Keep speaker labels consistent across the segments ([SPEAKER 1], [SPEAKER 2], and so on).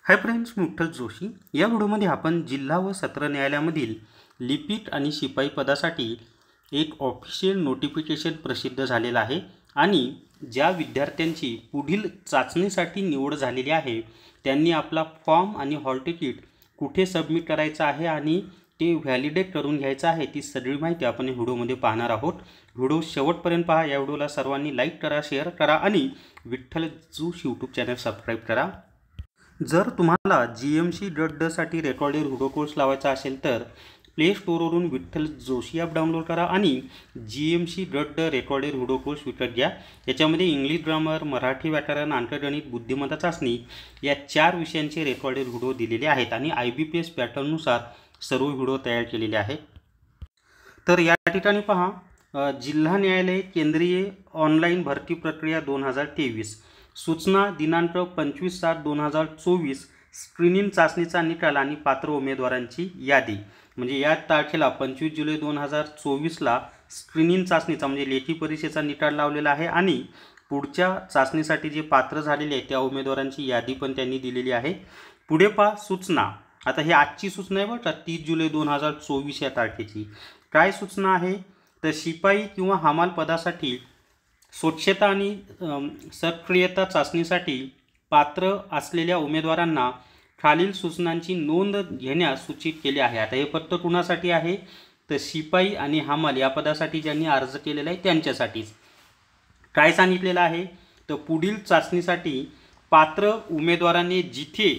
[SPEAKER 1] Hi friends, मी विठ्ठल जोशी। या व्हिडिओमध्ये आपण जिल्हा व सत्र न्यायालयामधील लिपिक आणि शिपाई पदासाठी एक ऑफिशियल नोटिफिकेशन प्रसिद्ध झालेलं आहे आणि ज्या विद्यार्थ्यांची पुढील चाचणीसाठी निवड झालेली आहे त्यांनी आपला फॉर्म आणि हॉल तिकीट कुठे सबमिट करायचं आहे आणि ते व्हॅलिडेट करून घ्यायचं आहे ती सगळी माहिती आपण या व्हिडिओमध्ये पाहणार आहोत। व्हिडिओ शेवटपर्यंत पहा। या व्हिडिओला सर्वांनी लाईक करा, शेअर करा आणि Vitthal Joshi YouTube channel subscribe करा। जर तुम्हाला GMC साठी रेकॉर्डेड व्हिडिओ कोर्स लावायचा असेल तर प्ले स्टोरवरून विठ्ठल जोशी ॲप डाउनलोड करा आणि GMC रेकॉर्डेड व्हिडिओ कोर्स विकत घ्या। याच्यामध्ये इंग्लिश ग्रामर, मराठी व्याकरण, अंकगणित, बुद्धिमत्ता चाचणी या 4 विषयांचे रेकॉर्डेड व्हिडिओ दिलेले आहेत आणि IBPS पॅटर्ननुसार सर्व व्हिडिओ तयार केलेले आहेत। तर या ठिकाणी पहा, जिल्हा न्यायालय केंद्रीय ऑनलाईन भरती प्रक्रिया 2023 सूचना दिनांक 25/7/2024 स्क्रीनिंग चाचणीचा निकाल आणि पात्र उमेदवारांची यादी। म्हणजे या तारखेला 25 जुलै 2024ला स्क्रीनिंग चाचणीचा म्हणजे लेखी परीक्षेचा निकाल लावलेला आहे आणि पुढच्या चाचणीसाठी जे पात्र झालेले आहेत त्या उमेदवारांची यादी पण त्यांनी दिलेली आहे। पुढे पहा सूचना। आता ही आजची सूचना आहे बघा, 30 जुलै 2024 या तारखेची। काय सूचना आहे तर शिपाई किंवा हमाल पदासाठी स्वच्छता आणि सक्रियता चाचणीसाठी पात्र असलेल्या उमेदवारांना खालील सूचनांची नोंद घेण्यास सूचित केले आहे। आता हे फक्त कुणासाठी आहे तर शिपाई आणि हमाल या पदासाठी ज्यांनी अर्ज केलेला आहे त्यांच्यासाठीच। काय सांगितलेलं आहे तर पुढील चाचणीसाठी पात्र उमेदवारांनी जिथे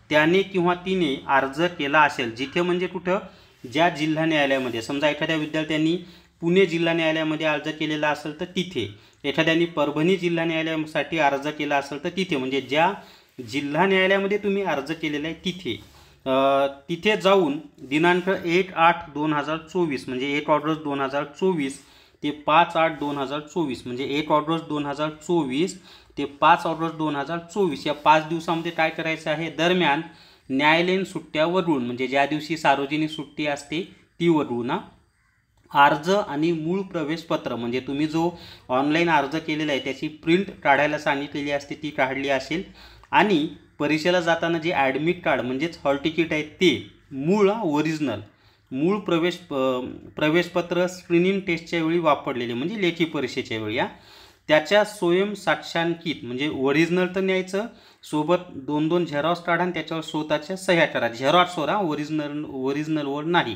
[SPEAKER 1] त्याने किंवा तिने अर्ज केला असेल, जिथे म्हणजे कुठं, ज्या जिल्हा न्यायालयामध्ये, समजा एखाद्या विद्यार्थ्यांनी पुणे जिल्हा न्यायालयामध्ये अर्ज केलेला असेल तर तिथे, एखाद्याने परभणी जिल्हा न्यायालयासाठी अर्ज केला असेल तर तिथे, म्हणजे ज्या जिल्हा न्यायालयामध्ये तुम्ही अर्ज केलेला आहे तिथे जाऊन दिनांक 1/8/2024 म्हणजे 1 ऑगस्ट 2024 ते 5/8/2024 म्हणजे 1 ऑगस्ट 2024 ते 5 ऑगस्ट 2024 या 5 दिवसामध्ये काय करायचं आहे, दरम्यान न्यायालयीन सुट्ट्या वगळून, म्हणजे ज्या दिवशी सार्वजनिक सुट्टी असते ती वगळून, अर्ज आणि मूळ प्रवेशपत्र म्हणजे तुम्ही जो ऑनलाईन अर्ज केलेला आहे त्याची प्रिंट काढायला सांगितलेली असते ती काढली असेल आणि परीक्षेला जाताना जे ॲडमिट कार्ड म्हणजेच हॉल तिकीट आहे ते ओरिजिनल मूळ प्रवेशपत्र स्क्रीनिंग टेस्टच्या वेळी वापरलेले म्हणजे लेखी परीक्षेच्या वेळी त्याच्या स्वयं साक्षांकित म्हणजे ओरिजिनल तर न्यायचं, सोबत 2-2 झेरॉक्स काढा आणि त्याच्यावर स्वतःच्या सह्या करा। झेरॉक्सवर, ओरिजिनलवर नाही।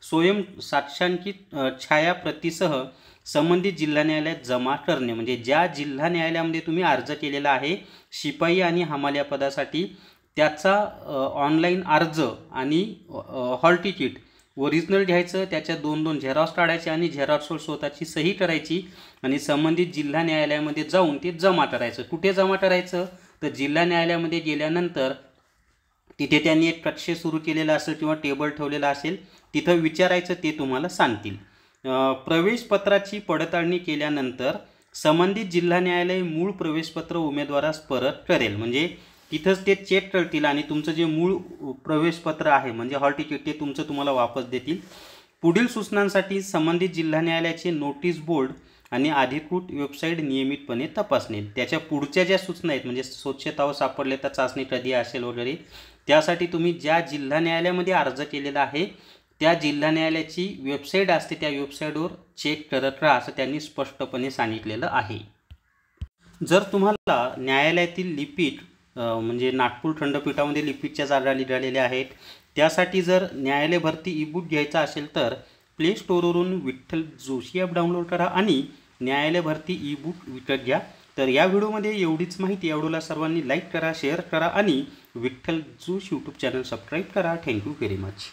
[SPEAKER 1] स्वयं साक्षांकित छायाप्रतीसह संबंधित जिल्हा न्यायालयात जमा करणे म्हणजे ज्या जिल्हा न्यायालयामध्ये तुम्ही अर्ज केलेला आहे शिपाई आणि हमाल या पदासाठी त्याचा ऑनलाईन अर्ज आणि हॉल तिकीट ओरिजिनल घ्यायचं, त्याच्या 2-2 झेरॉक्स काढायचे आणि झेरॉक्सवर स्वतःची सही करायची आणि संबंधित जिल्हा न्यायालयामध्ये जाऊन ते जमा करायचं। कुठे जमा करायचं तर जिल्हा न्यायालयामध्ये गेल्यानंतर तिथे त्यांनी एक कक्ष सुरू केलेला असेल किंवा टेबल ठेवलेला असेल, तिथं विचारायचं, ते तुम्हाला सांगतील। प्रवेशपत्राची पडताळणी केल्यानंतर संबंधित जिल्हा न्यायालय मूळ प्रवेशपत्र उमेदवारास परत करेल, म्हणजे तिथंच ते चेक करतील आणि तुमचं जे मूळ प्रवेशपत्र आहे म्हणजे हॉल तिकीट ते तुम्हाला वापस देतील। पुढील सूचनांसाठी संबंधित जिल्हा न्यायालयाचे नोटीस बोर्ड आणि अधिकृत वेबसाईट नियमितपणे तपासणे। त्याच्या पुढच्या ज्या सूचना आहेत म्हणजे स्वच्छतावर सापडले तर चाचणी कधी असेल वगैरे, त्यासाठी तुम्ही ज्या जिल्हा न्यायालयामध्ये अर्ज केलेला आहे त्या जिल्हा न्यायालयाची वेबसाईट असते त्या वेबसाईटवर चेक करत राहा असं त्यांनी स्पष्टपणे सांगितलेलं आहे। जर तुम्हाला न्यायालयातील लिपिक म्हणजे नागपूर खंडपीठामध्ये लिपिकच्या जागा निघालेल्या आहेत त्यासाठी जर न्यायालय भरती ई-बुक घ्यायचा असेल तर प्ले स्टोरवरून विठ्ठल जोशी ॲप डाउनलोड करा आणि न्यायालय भरती ई-बुक विकत घ्या। तर या व्हिडिओमध्ये एवढीच माहिती। या व्हिडिओला सर्वांनी लाईक करा, शेअर करा आणि Vitthal Joshi YouTube channel subscribe करा। Thank you very much.